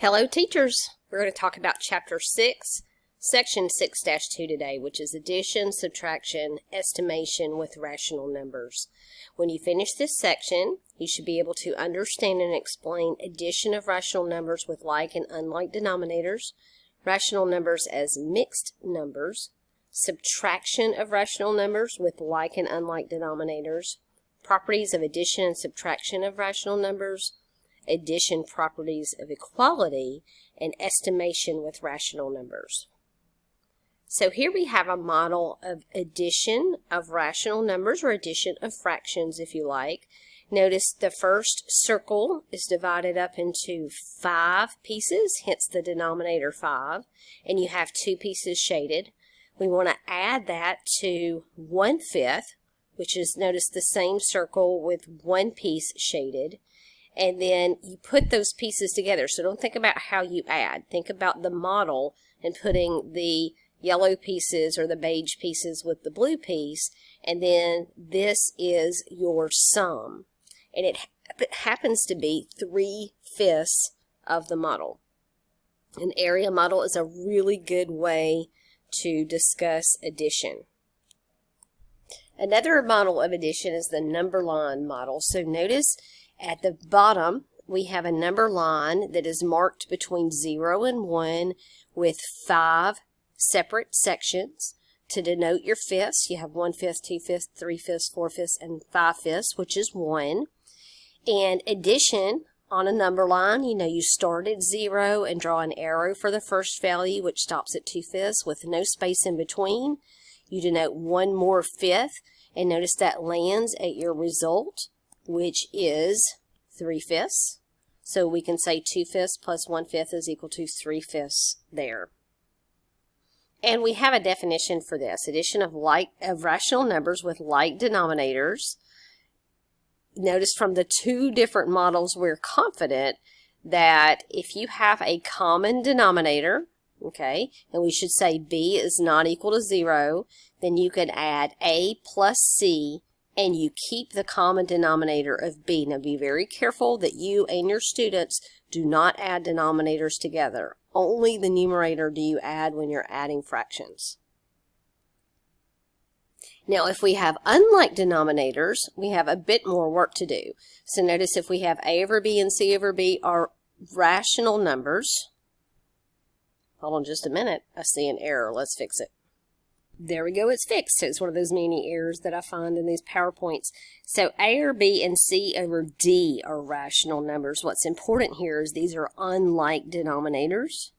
Hello teachers! We're going to talk about Chapter 6, Section 6-2 today, which is addition, subtraction, estimation with rational numbers. When you finish this section, you should be able to understand and explain addition of rational numbers with like and unlike denominators, rational numbers as mixed numbers, subtraction of rational numbers with like and unlike denominators, properties of addition and subtraction of rational numbers, addition properties of equality, and estimation with rational numbers. So here we have a model of addition of rational numbers, or addition of fractions if you like. Notice the first circle is divided up into 5 pieces, hence the denominator 5, and you have 2 pieces shaded. We want to add that to 1/5, which is, notice, the same circle with 1 piece shaded. And then you put those pieces together. So don't think about how you add. Think about the model and putting the yellow pieces or the beige pieces with the blue piece. And then this is your sum. And it happens to be 3/5 of the model. An area model is a really good way to discuss addition. Another model of addition is the number line model. So notice at the bottom, we have a number line that is marked between 0 and 1 with 5 separate sections to denote your fifths. You have 1/5, 2/5, 3/5, 4/5, and 5/5, which is 1. And addition on a number line, you start at 0 and draw an arrow for the first value, which stops at 2/5 with no space in between. You denote one more fifth, and notice that lands at your result, which is 3/5. So we can say 2/5 plus 1/5 is equal to 3/5 there. And we have a definition for this. Addition of rational numbers with like denominators. Notice from the 2 different models, we're confident that if you have a common denominator, okay, and we should say b is not equal to 0, then you could add a plus c, and you keep the common denominator of b. Now be very careful that you and your students do not add denominators together. Only the numerator do you add when you're adding fractions. Now if we have unlike denominators, we have a bit more work to do. So notice if we have a over b and c over b are rational numbers. Hold on just a minute. I see an error. Let's fix it. There we go, it's fixed. It's one of those many errors that I find in these PowerPoints. So A or B and C over D are rational numbers. What's important here is these are unlike denominators.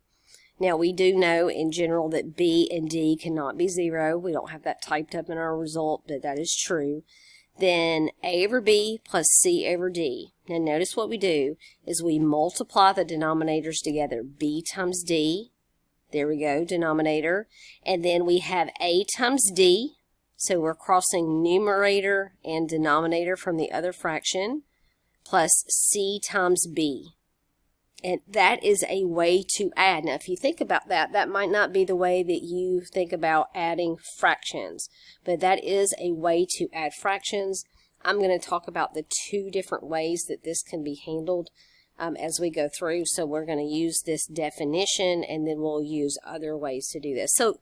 Now we do know in general that B and D cannot be 0. We don't have that typed up in our result, but that is true. Then A over B plus C over D. Now notice what we do is we multiply the denominators together. B times D. There we go, denominator. And then we have A times D. So we're crossing numerator and denominator from the other fraction. Plus C times B. And that is a way to add. Now if you think about that, that might not be the way that you think about adding fractions. But that is a way to add fractions. I'm going to talk about the 2 different ways that this can be handled as we go through. So we're going to use this definition, and then we'll use other ways to do this. So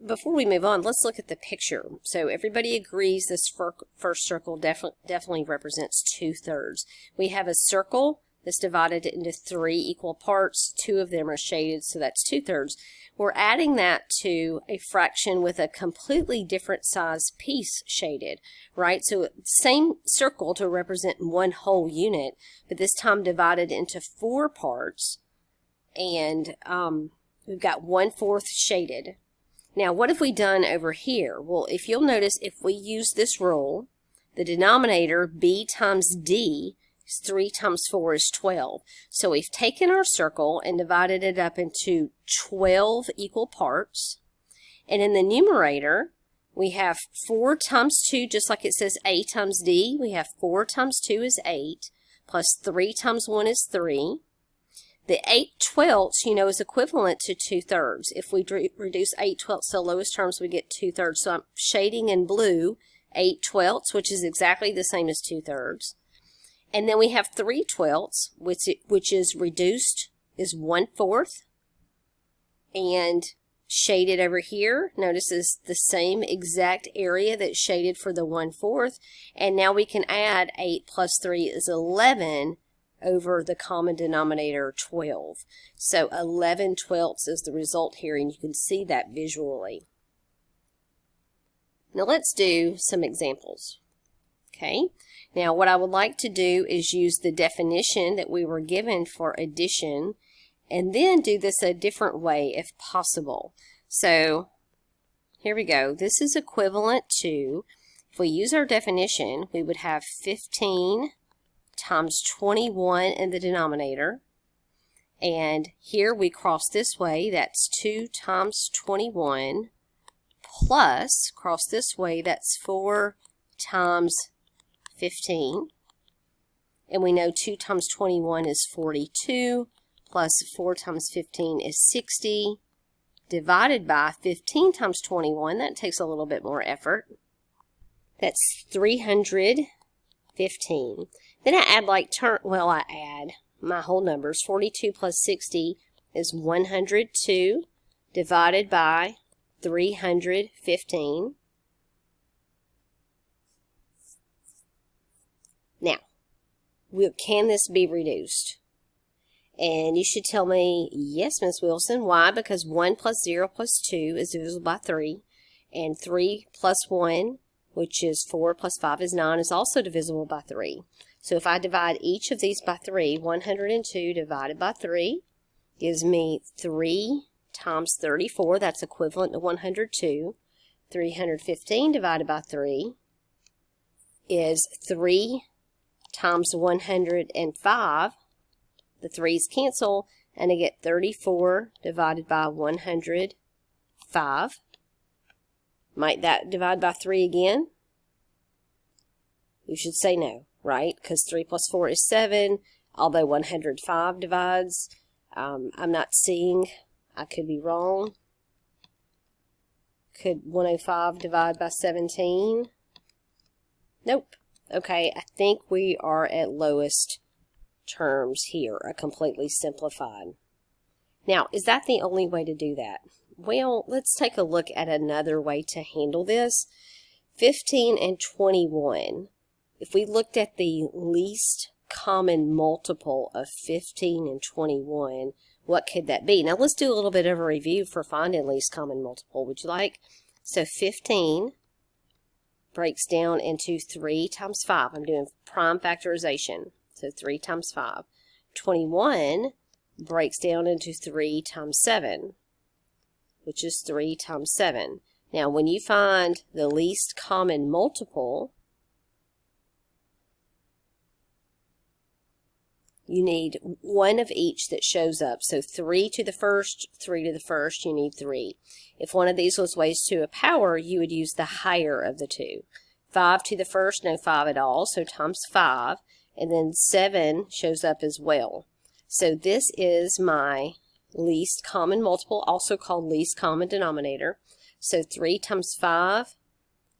before we move on, let's look at the picture. So everybody agrees this first circle definitely represents 2/3. We have a circle that's divided into 3 equal parts. 2 of them are shaded, so that's 2/3. We're adding that to a fraction with a completely different size piece shaded, right? So same circle to represent one whole unit, but this time divided into 4 parts, and we've got 1/4 shaded. Now what have we done over here? Well, if you'll notice, if we use this rule, the denominator b times d, 3 times 4 is 12. So we've taken our circle and divided it up into 12 equal parts. And in the numerator, we have 4 times 2, just like it says A times D. We have 4 times 2 is 8, plus 3 times 1 is 3. The 8/12, is equivalent to 2/3. If we reduce 8/12 to the lowest terms, we get 2/3. So I'm shading in blue 8/12, which is exactly the same as 2/3. And then we have 3/12, which is reduced is 1/4. And shaded over here, notice is the same exact area that's shaded for the 1/4. And now we can add 8 plus 3 is 11 over the common denominator 12. So 11/12 is the result here, and you can see that visually. Now let's do some examples. Okay, now what I would like to do is use the definition that we were given for addition, and then do this a different way if possible. So here we go. This is equivalent to, if we use our definition, we would have 15 times 21 in the denominator. And here we cross this way, that's 2 times 21, plus, cross this way, that's 4 times 15. And we know 2 times 21 is 42, plus 4 times 15 is 60, divided by 15 times 21, that takes a little bit more effort. That's 315. Then I add I add my whole numbers. 42 plus 60 is 102, divided by 315. Now, can this be reduced? And you should tell me, yes, Ms. Wilson. Why? Because 1 plus 0 plus 2 is divisible by 3. And 3 plus 1, which is 4 plus 5 is 9, is also divisible by 3. So if I divide each of these by 3, 102 divided by 3 gives me 3 times 34. That's equivalent to 102. 315 divided by 3 is 3 times 105. The 3's cancel, and I get 34 divided by 105. Might that divide by 3 again? You should say no, right? Because 3 plus 4 is 7, although 105 divides. I'm not seeing. I could be wrong. Could 105 divide by 17? Nope. Okay, I think we are at lowest terms here, a completely simplified. Now, is that the only way to do that? Well, let's take a look at another way to handle this. 15 and 21. If we looked at the least common multiple of 15 and 21, what could that be? Now, let's do a little bit of a review for finding least common multiple. Would you like? So 15 breaks down into 3 times 5. I'm doing prime factorization. So 3 times 5. 21 breaks down into 3 times 7, which is 3 times 7. Now, when you find the least common multiple, you need one of each that shows up. So 3 to the first, 3 to the first, you need 3. If one of these was raised to a power, you would use the higher of the two. 5 to the first, no 5 at all, so times 5. And then 7 shows up as well. So this is my least common multiple, also called least common denominator. So 3 times 5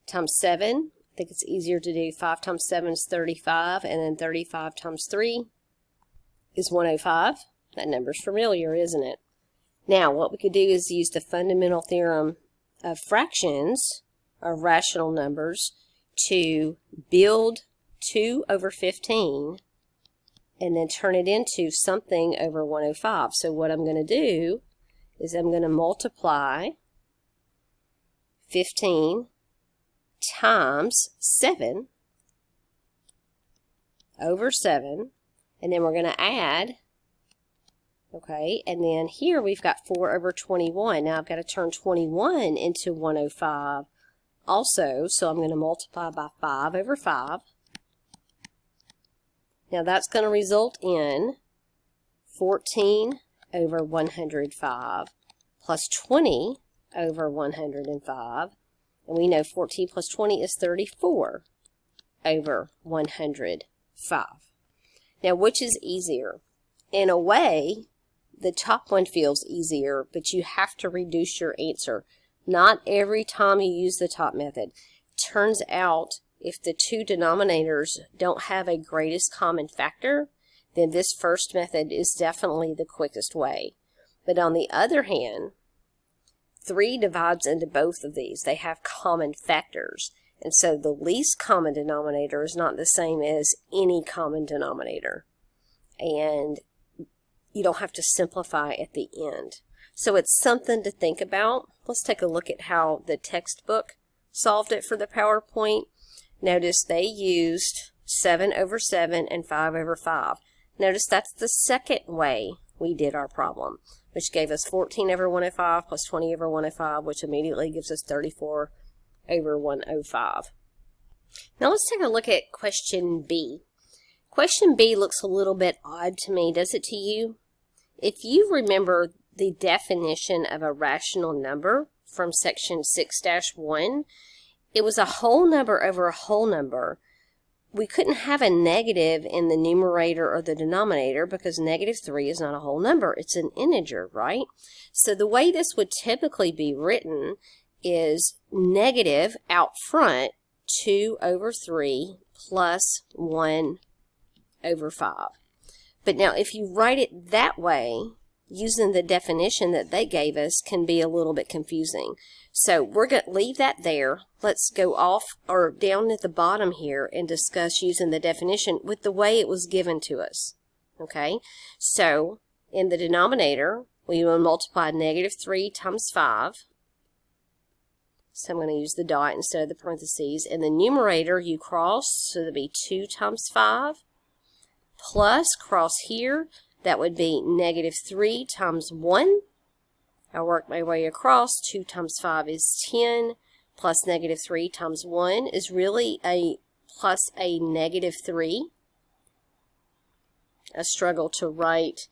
times 7. I think it's easier to do 5 times 7 is 35, and then 35 times 3 is 105. That number's familiar, isn't it? Now, what we could do is use the fundamental theorem of fractions, or rational numbers, to build 2 over 15 and then turn it into something over 105. So what I'm going to do is I'm going to multiply 15 times 7 over 7, and then we're going to add, okay, and then here we've got 4 over 21. Now I've got to turn 21 into 105 also, so I'm going to multiply by 5 over 5. Now that's going to result in 14 over 105 plus 20 over 105. And we know 14 plus 20 is 34 over 105. Now, which is easier? In a way, the top one feels easier, but you have to reduce your answer. Not every time you use the top method. Turns out, if the two denominators don't have a greatest common factor, then this first method is definitely the quickest way. But on the other hand, 3 divides into both of these. They have common factors. And so the least common denominator is not the same as any common denominator. And you don't have to simplify at the end. So it's something to think about. Let's take a look at how the textbook solved it for the PowerPoint. Notice they used 7 over 7 and 5 over 5. Notice that's the second way we did our problem, which gave us 14 over 105 plus 20 over 105, which immediately gives us 34 over 105. Now let's take a look at question B. Question B looks a little bit odd to me, does it to you? If you remember the definition of a rational number from section 6-1, it was a whole number over a whole number. We couldn't have a negative in the numerator or the denominator because -3 is not a whole number. It's an integer, right? So the way this would typically be written is negative out front 2 over 3 plus 1 over 5. But now if you write it that way, using the definition that they gave us can be a little bit confusing. So we're going to leave that there. Let's go off or down at the bottom here and discuss using the definition with the way it was given to us. Okay, so in the denominator, we will multiply -3 times 5. So I'm going to use the dot instead of the parentheses. In the numerator, you cross, so that'll be 2 times 5 plus cross here. That would be -3 times 1. I work my way across. 2 times 5 is 10, plus -3 times 1 is really a plus a -3. I struggle to write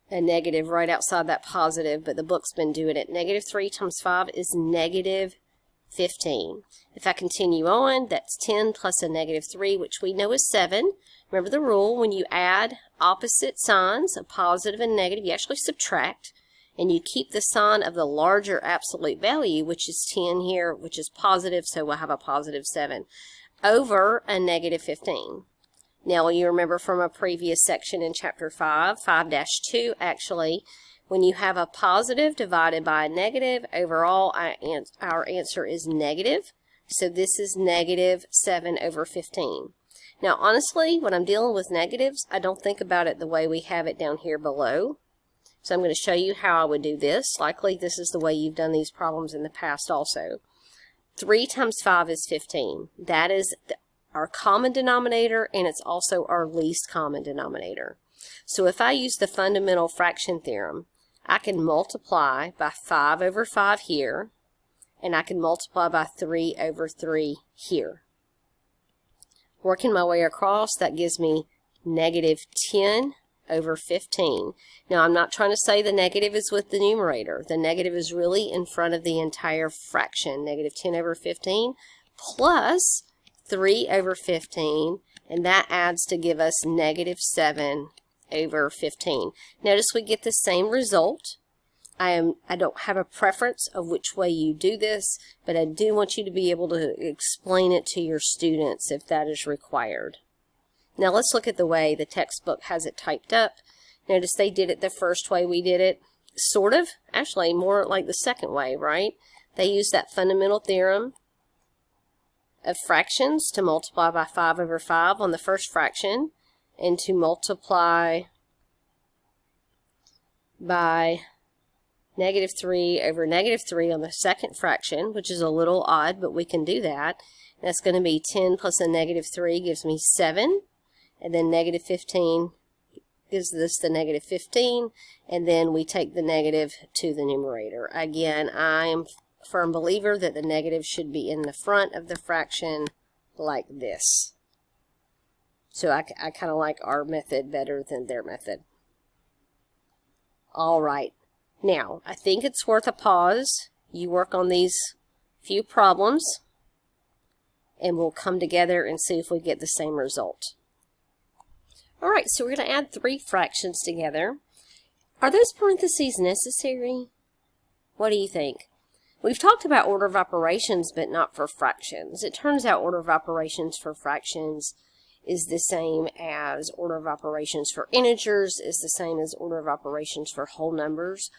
a negative right outside that positive, but the book's been doing it. -3 times 5 is -15. If I continue on, that's 10 plus a -3, which we know is 7. Remember the rule, when you add opposite signs, a positive and negative, you actually subtract, and you keep the sign of the larger absolute value, which is 10 here, which is positive, so we'll have a positive 7, over a -15. Now, you remember from a previous section in Chapter 5, 5-2, actually, when you have a positive divided by a negative, overall our answer is negative. So this is -7 over 15. Now, honestly, when I'm dealing with negatives, I don't think about it the way we have it down here below. So I'm going to show you how I would do this. Likely this is the way you've done these problems in the past also. 3 times 5 is 15. That is our common denominator, and it's also our least common denominator. So if I use the fundamental fraction theorem, I can multiply by 5 over 5 here, and I can multiply by 3 over 3 here. Working my way across, that gives me -10 over 15. Now, I'm not trying to say the negative is with the numerator. The negative is really in front of the entire fraction, -10 over 15 plus 3 over 15, and that adds to give us -7 over 15. Notice we get the same result. I don't have a preference of which way you do this, but I do want you to be able to explain it to your students if that is required. Now let's look at the way the textbook has it typed up. Notice they did it the first way we did it, sort of, actually more like the second way, right? They used that fundamental theorem of fractions to multiply by 5 over 5 on the first fraction, and to multiply by -3 over -3 on the second fraction, which is a little odd, but we can do that. That's going to be 10 plus a -3 gives me 7, and then -15 gives us the -15, and then we take the negative to the numerator. Again, I am a firm believer that the negative should be in the front of the fraction like this. So I kind of like our method better than their method. All right. Now, I think it's worth a pause. You work on these few problems, and we'll come together and see if we get the same result. All right, so we're going to add 3 fractions together. Are those parentheses necessary? What do you think? We've talked about order of operations, but not for fractions. It turns out order of operations for fractions is the same as order of operations for integers, is the same as order of operations for whole numbers.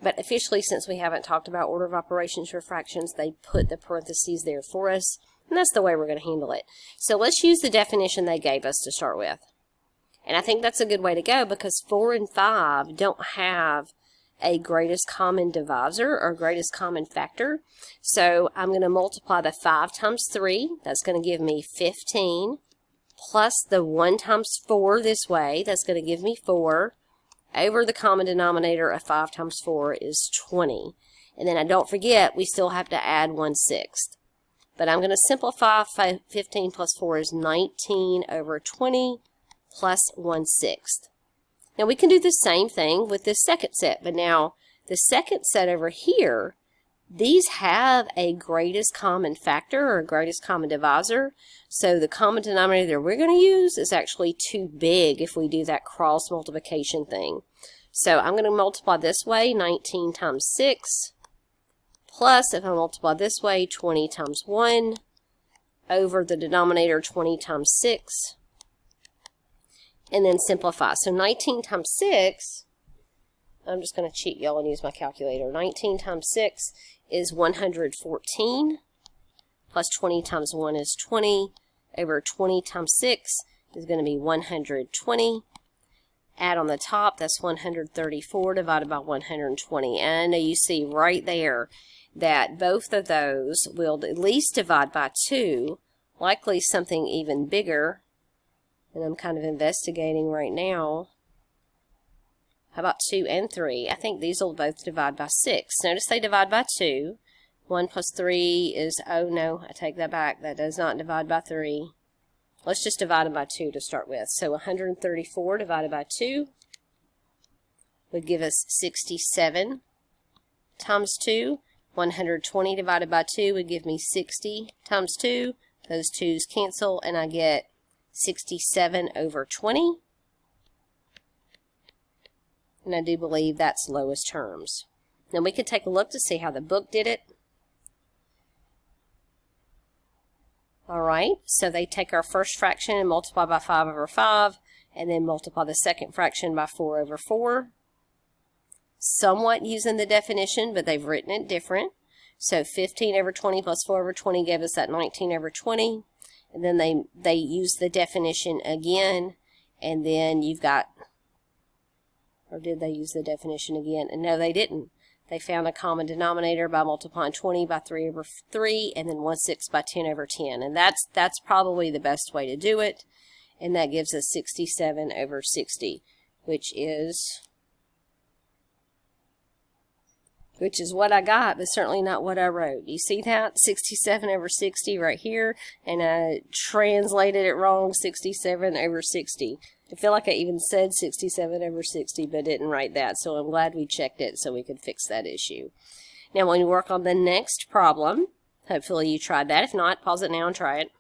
But officially, since we haven't talked about order of operations for fractions, they put the parentheses there for us, and that's the way we're going to handle it. So let's use the definition they gave us to start with. And I think that's a good way to go because 4 and 5 don't have a greatest common divisor or greatest common factor. So I'm going to multiply the 5 times 3. That's going to give me 15, plus the 1 times 4 this way. That's going to give me 4. Over the common denominator of 5 times 4 is 20. And then don't forget, we still have to add 1/6. But I'm going to simplify 15 plus 4 is 19 over 20 plus 1/6. Now we can do the same thing with this second set, but now the second set over here, these have a greatest common factor or a greatest common divisor. So the common denominator we're going to use is actually too big if we do that cross multiplication thing. So I'm going to multiply this way, 19 times 6, plus if I multiply this way, 20 times 1, over the denominator 20 times 6, and then simplify. So 19 times 6, I'm just going to cheat y'all and use my calculator. 19 times 6 is 114, plus 20 times 1 is 20, over 20 times 6 is going to be 120. Add on the top, that's 134 divided by 120. And I know you see right there that both of those will at least divide by 2, likely something even bigger. And I'm kind of investigating right now. How about 2 and 3? I think these will both divide by 6. Notice they divide by 2. 1 plus 3 is, oh no, I take that back. That does not divide by 3. Let's just divide them by 2 to start with. So 134 divided by 2 would give us 67 times 2. 120 divided by 2 would give me 60 times 2. Those 2's cancel, and I get 67 over 20. And I do believe that's lowest terms. Now we could take a look to see how the book did it. Alright, so they take our first fraction and multiply by 5 over 5, and then multiply the second fraction by 4 over 4. Somewhat using the definition, but they've written it different. So 15 over 20 plus 4 over 20 gave us that 19 over 20. And then they use the definition again, and then you've got, or did they use the definition again? And no, they didn't. They found a common denominator by multiplying 20 by 3 over 3, and then 1/6 by 10 over 10. And that's probably the best way to do it. And that gives us 67 over 60, which is what I got, but certainly not what I wrote. You see that? 67 over 60 right here, and I translated it wrong, 67 over 60. I feel like I even said 67 over 60, but didn't write that, so I'm glad we checked it so we could fix that issue. Now when you work on the next problem, hopefully you tried that. If not, pause it now and try it.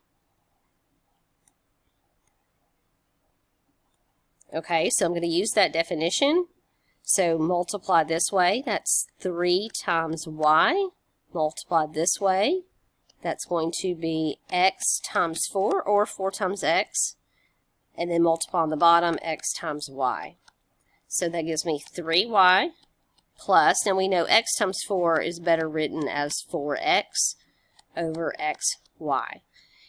Okay, so I'm going to use that definition. So multiply this way, that's 3 times y. Multiply this way, that's going to be x times 4, or 4 times x. And then multiply on the bottom, x times y. So that gives me 3y plus, and we know x times 4 is better written as 4x over xy.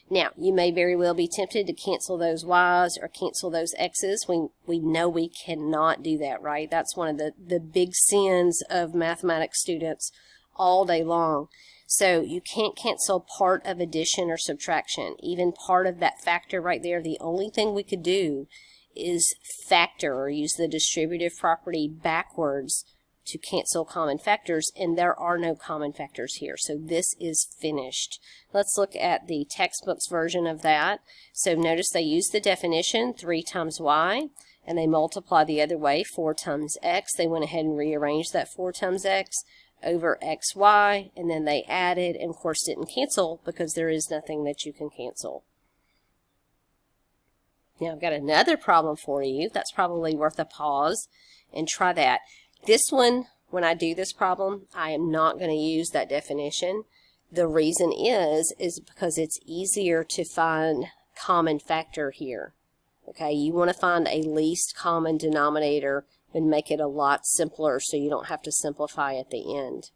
Now, you may very well be tempted to cancel those y's or cancel those x's. We know we cannot do that, right? That's one of the big sins of mathematics students all day long. So you can't cancel part of addition or subtraction, even part of that factor right there. The only thing we could do is factor or use the distributive property backwards to cancel common factors, and there are no common factors here. So this is finished. Let's look at the textbook's version of that. So notice they use the definition, 3 times y, and they multiply the other way, 4 times x. They went ahead and rearranged that 4 times x over xy, and then they added, and of course didn't cancel because there is nothing that you can cancel. Now I've got another problem for you that's probably worth a pause and try that. This one, when I do this problem, I am not going to use that definition. The reason is because it's easier to find common factor here. Okay, you want to find a least common denominator and make it a lot simpler so you don't have to simplify at the end.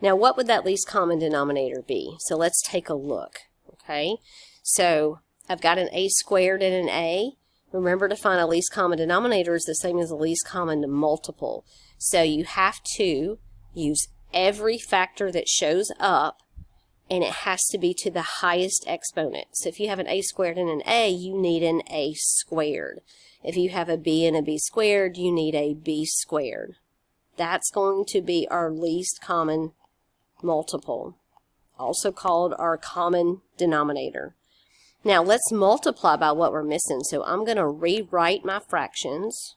Now, what would that least common denominator be? So let's take a look. Okay, so I've got an a squared and an a. Remember, to find a least common denominator is the same as the least common multiple. So you have to use every factor that shows up, and it has to be to the highest exponent. So if you have an a squared and an a, you need an a squared. If you have a b and a b squared, you need a b squared. That's going to be our least common multiple, also called our common denominator. Now let's multiply by what we're missing. So I'm going to rewrite my fractions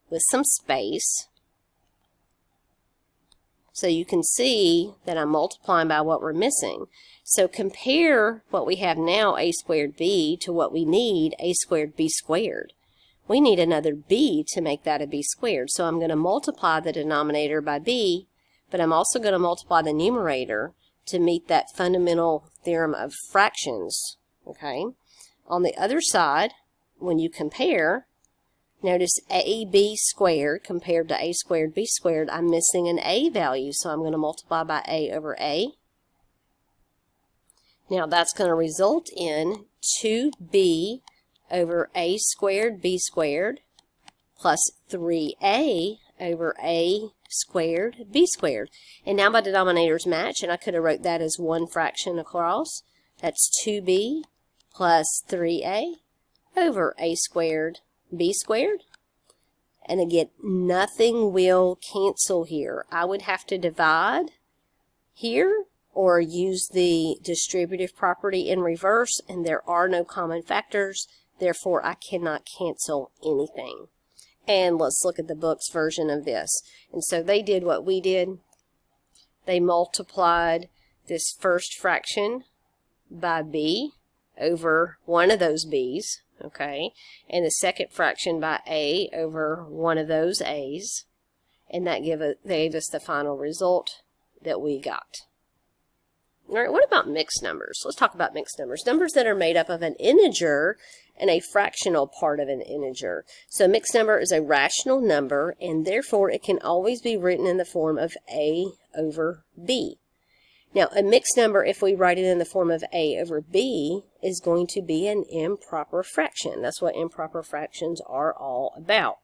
with some space, so you can see that I'm multiplying by what we're missing. So compare what we have now, a squared b, to what we need, a squared b squared. We need another b to make that a b squared. So I'm going to multiply the denominator by b, but I'm also going to multiply the numerator to meet that fundamental theorem of fractions. Okay. On the other side, when you compare, notice ab squared compared to a squared b squared, I'm missing an a value, so I'm going to multiply by a over a. Now that's going to result in 2b over a squared b squared plus 3a over a squared b squared. And now my denominators match, and I could have wrote that as one fraction across. That's 2b plus 3a over a squared b squared. And again, nothing will cancel here. I would have to divide here or use the distributive property in reverse, and there are no common factors, therefore I cannot cancel anything. And let's look at the book's version of this. And so they did what we did. They multiplied this first fraction by b over one of those b's, okay, and the second fraction by a over one of those a's, and that gave us the final result that we got. All right, what about mixed numbers? Let's talk about mixed numbers. Numbers that are made up of an integer and a fractional part of an integer. So a mixed number is a rational number, and therefore it can always be written in the form of a over b. Now, a mixed number, if we write it in the form of a over b, is going to be an improper fraction. That's what improper fractions are all about.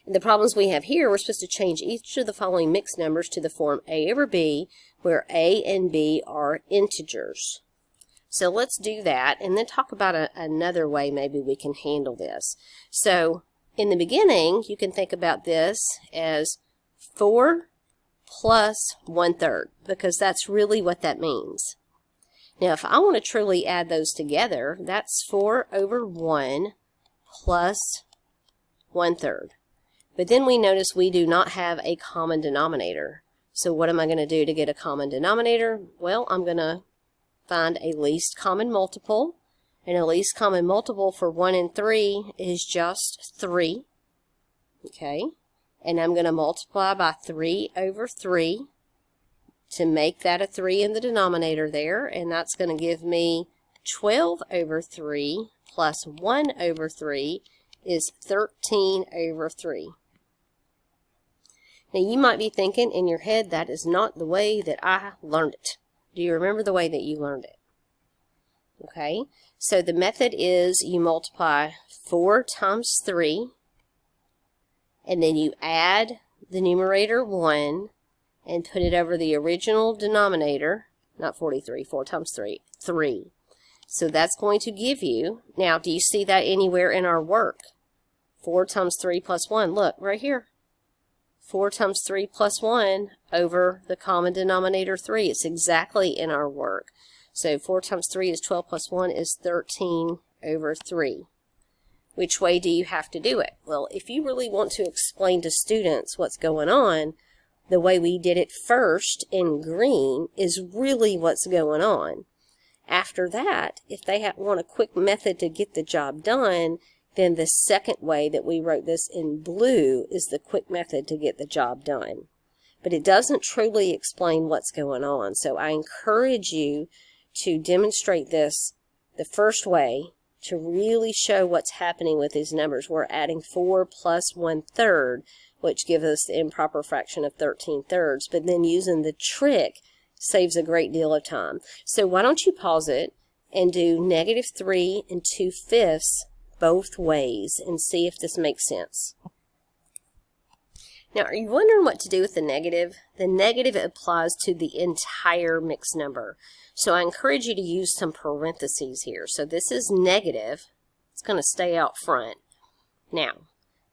And the problems we have here, we're supposed to change each of the following mixed numbers to the form a over b, where a and b are integers. So let's do that, and then talk about another way maybe we can handle this. So in the beginning, you can think about this as 4 plus 1/3, because that's really what that means. Now, if I want to truly add those together, that's 4 over 1 plus 1/3. But then we notice we do not have a common denominator. So what am I going to do to get a common denominator? Well, I'm going to find a least common multiple, and a least common multiple for 1 and 3 is just 3. Okay, and I'm going to multiply by 3 over 3 to make that a 3 in the denominator there, and that's going to give me 12 over 3 plus 1 over 3 is 13 over 3. Now you might be thinking in your head, that is not the way that I learned it. Do you remember the way that you learned it? Okay, so the method is you multiply 4 times 3, and then you add the numerator 1 and put it over the original denominator, not 43, 4 times 3, 3. So that's going to give you, now do you see that anywhere in our work? 4 times 3 plus 1, look, right here. 4 times 3 plus 1 over the common denominator 3. It's exactly in our work. So 4 times 3 is 12 plus 1 is 13 over 3. Which way do you have to do it? Well, if you really want to explain to students what's going on, the way we did it first in green is really what's going on. After that, if they want a quick method to get the job done, then the second way that we wrote this in blue is the quick method to get the job done. but it doesn't truly explain what's going on. So I encourage you to demonstrate this the first way to really show what's happening with these numbers. We're adding 4 plus 1/3, which gives us the improper fraction of 13/3, but then using the trick saves a great deal of time. So why don't you pause it and do -3 2/5 both ways and see if this makes sense. Now, are you wondering what to do with the negative? The negative applies to the entire mixed number. So I encourage you to use some parentheses here. So this is negative. It's going to stay out front. Now,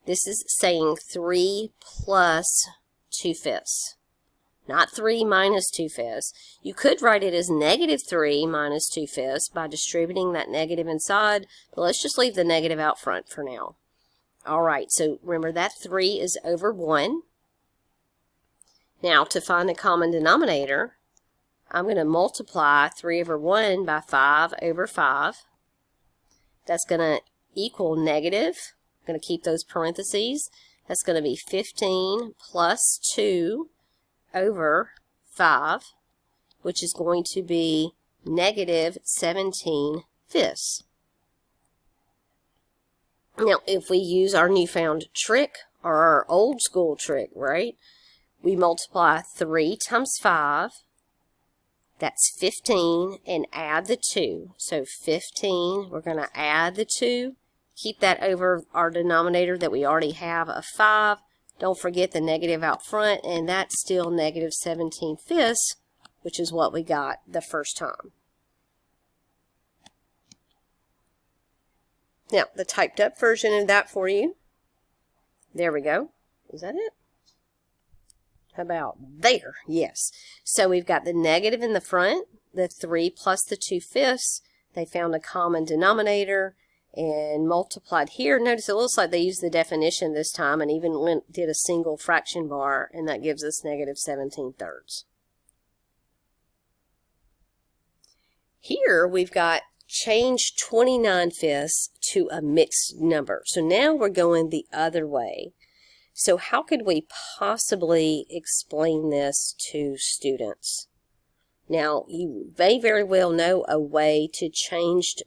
this is saying 3 plus 2/5. Not 3 minus 2/5. You could write it as -3 minus 2/5 by distributing that negative inside, but let's just leave the negative out front for now. All right, so remember that 3 is over 1. Now, to find the common denominator, I'm going to multiply 3 over 1 by 5 over 5. That's going to equal negative. I'm going to keep those parentheses. That's going to be 15 plus 2 over 5, which is going to be -17/5. Now, if we use our newfound trick, or our old school trick, right? We multiply 3 times 5, that's 15, and add the 2. So 15, we're going to add the 2, keep that over our denominator that we already have of 5. Don't forget the negative out front, and that's still -17/5, which is what we got the first time. Now, the typed up version of that for you. There we go. Is that it? How about there? Yes. So we've got the negative in the front, the 3 plus the 2/5. They found a common denominator and multiplied here. Notice it looks like they used the definition this time and even did a single fraction bar, and that gives us -17/3. Here we've got change 29/5 to a mixed number. So now we're going the other way. So how could we possibly explain this to students? Now, you may very well know a way to change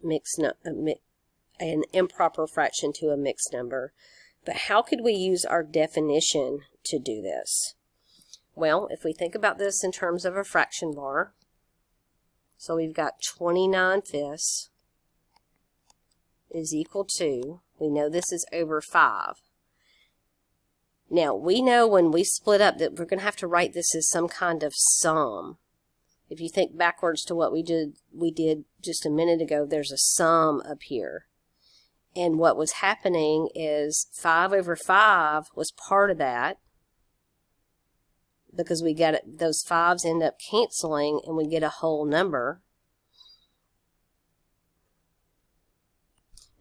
an improper fraction to a mixed number, but how could we use our definition to do this? Well, if we think about this in terms of a fraction bar, so we've got 29/5 is equal to, we know this is over 5. Now, we know when we split up that we're going to have to write this as some kind of sum. If you think backwards to what we did just a minute ago, there's a sum up here. And what was happening is 5 over 5 was part of that, because we got it, those 5s end up canceling and we get a whole number.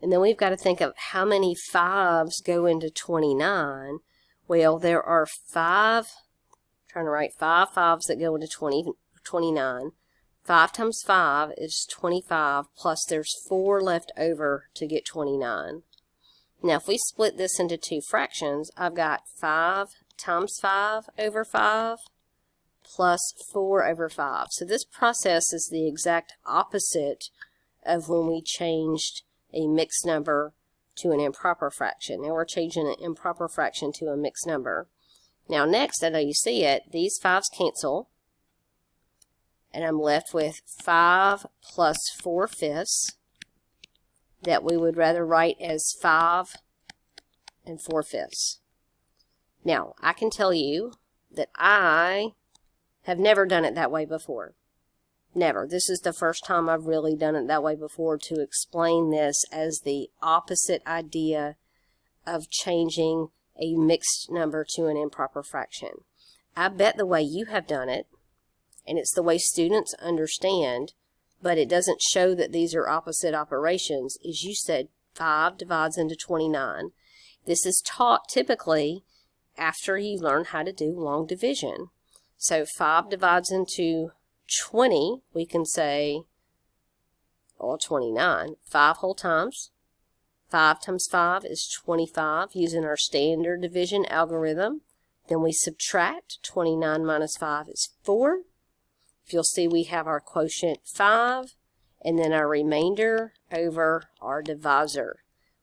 And then we've got to think of how many 5s go into 29. Well, there are 5, I'm trying to write 5 5s that go into 29. 5 times 5 is 25, plus there's 4 left over to get 29. Now, if we split this into two fractions, I've got 5 times 5 over 5 plus 4 over 5. So this process is the exact opposite of when we changed a mixed number to an improper fraction. Now we're changing an improper fraction to a mixed number. Now next, I know you see it, these 5s cancel, and I'm left with 5 plus 4/5 that we would rather write as 5 and 4/5. Now, I can tell you that I have never done it that way before. Never. This is the first time I've really done it that way before to explain this as the opposite idea of changing a mixed number to an improper fraction. I bet the way you have done it, and it's the way students understand, but it doesn't show that these are opposite operations, is you said 5 divides into 29. This is taught typically after you learn how to do long division. So 5 divides into 20, we can say, or 29, 5 whole times. 5 times 5 is 25 using our standard division algorithm. Then we subtract. 29 minus 5 is 4. If you'll see, we have our quotient 5, and then our remainder over our divisor.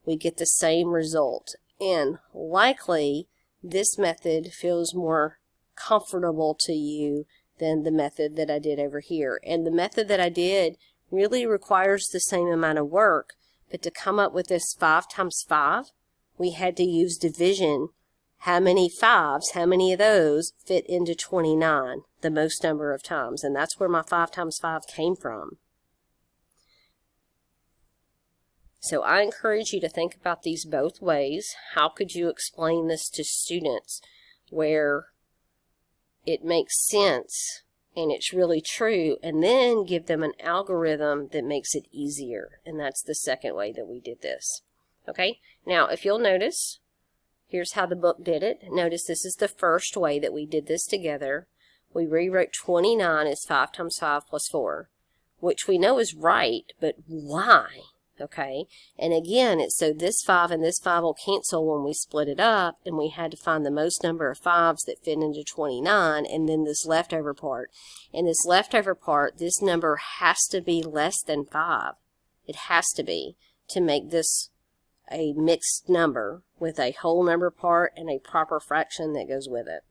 We get the same result. And likely, this method feels more comfortable to you than the method that I did over here. And the method that I did really requires the same amount of work, but to come up with this 5 times 5, we had to use division. How many 5s, how many of those fit into 29, the most number of times? And that's where my 5 times 5 came from. So I encourage you to think about these both ways. How could you explain this to students where it makes sense and it's really true, and then give them an algorithm that makes it easier? And that's the second way that we did this. Okay, now if you'll notice, here's how the book did it. Notice this is the first way that we did this together. We rewrote 29 as 5 times 5 plus 4, which we know is right, but why? Okay, and again, it's so this 5 and this 5 will cancel when we split it up, and we had to find the most number of 5s that fit into 29, and then this leftover part. And this leftover part, this number has to be less than 5. It has to be, to make this a mixed number with a whole number part and a proper fraction that goes with it.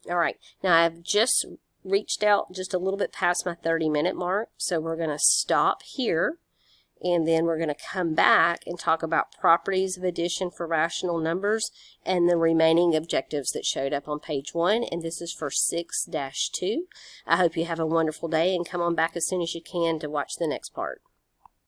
All right, now I've just reached out just a little bit past my 30-minute mark, so we're going to stop here, and then we're going to come back and talk about properties of addition for rational numbers and the remaining objectives that showed up on page 1, and this is for 6-2. I hope you have a wonderful day, and come on back as soon as you can to watch the next part.